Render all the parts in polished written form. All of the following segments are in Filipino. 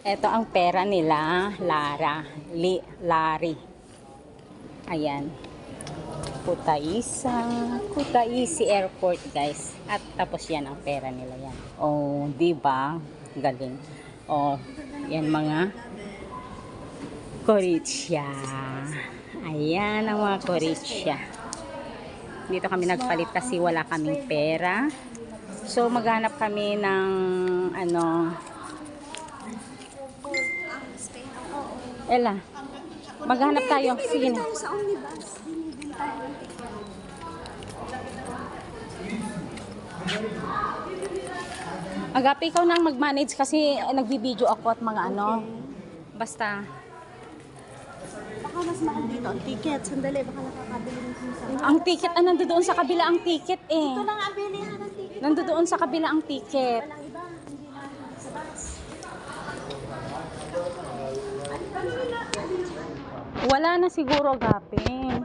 Ito ang pera nila, Lari. Ayan. Kutaisi Airport, guys. At tapos yan ang pera nila yan. Oh, di ba? Galing. Oh, yan mga koritsya. Ayan ang mga koritsya. Dito kami nagpalit kasi wala kaming pera. So maghanap kami ng Ella, maghanap tayo. Sige na. Sa omnibus. Agapi, ikaw nang mag-manage kasi nagbibideo ako at mga Basta. Baka mas mahal dito ang ticket. Sandali, baka nakakabili ng sa. Ang ticket, nandoon sa kabila ang ticket eh. Ito lang ang bilihan ng ticket. Nandoon sa kabila ang ticket. Walang iba. Hindi na sa bus. Wala na siguro, Agapi.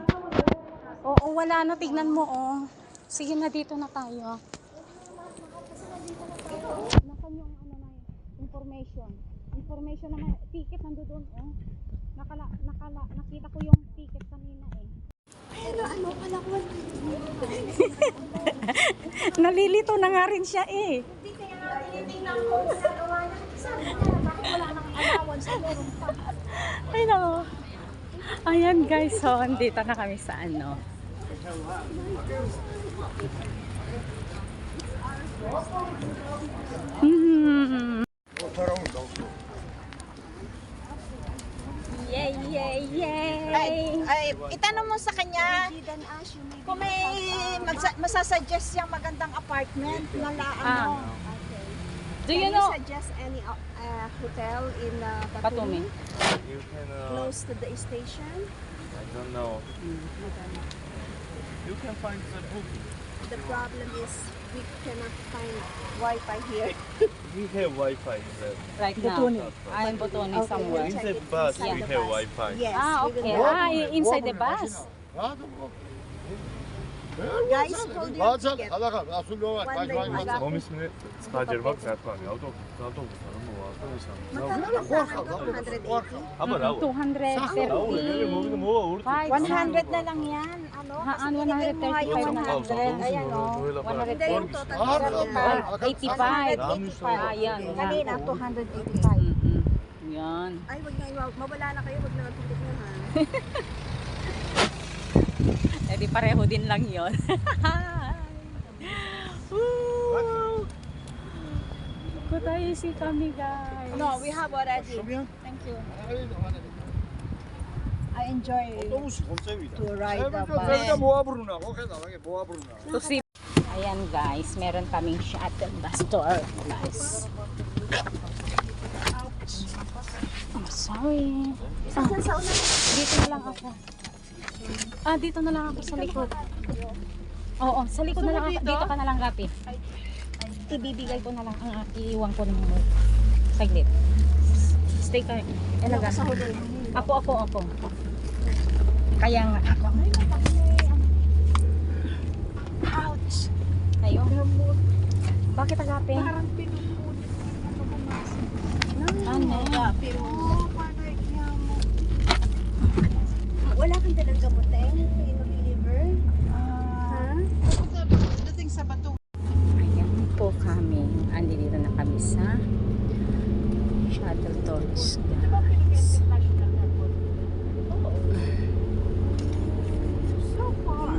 Oo, wala na. Tignan mo, oh. Sige na, dito na tayo. Nasaan yung information? Information naman, ticket nandoon, oh. Nakita ko yung ticket kanina eh. Ano pala ko? Nalilito na nga rin siya eh. Hindi kaya tinitingnan ko sa gawa niya. Sabi ko, bakit wala nang allowance sa meron pa? Ay no. Ayan guys, so dito na kami sa Ay, itanong mo sa kanya kung may masasuggest siyang magandang apartment na Do you know Suggest any hotel in Batumi? You can, close to the station? I don't know. You can find the booking. The problem is we cannot find Wi-Fi here. We have Wi-Fi there. Right now? I'm Botoni somewhere. In the bus, Inside we the have bus. Wi-Fi. Yes. Okay. Inside the bus? Guys, hold your ticket. One day, one Komisyonu stajyer zaten autobus mu var. Magkano ba 180? Ama raw. 230. mo 100 na lang yan. Ano? Haan, Kasi binigay mo nga 135 yung na. 100. Ayan o. Hindi yung total. 85. Ayan. Kanina, 285. Yan. Ay, wag na, mawala na kayo. Wag na matulog naman. Eh di pareho din lang yon. Kutaisi kami guys. No, we have already. Thank you. I enjoy to ride the bus. To see. Ayan guys, meron kaming shuttle bus tour guys. I'm sorry. Dito na lang ako. Dito na lang ako sa likod. Oo, sa likod na lang ako. Dito ka na lang, Gapi. Ibibigay ko na lang ang iiwan ko ng saglit. Stay ka. Elaga. Ako. Kaya nga ako. Ouch! Tayo. Bakit, Gapi? Parang pinupun. Ano? Wala kang dalang gamutin? Pain reliever? Ha? Dating sa bato. Ayan po kami. Andito na kami sa shuttle tours guys.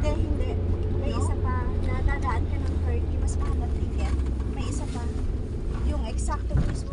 Hindi. May isa pa. Nadadaan ka ng 30. Mas mahal na ticket. May isa pa. Yung eksakto mismo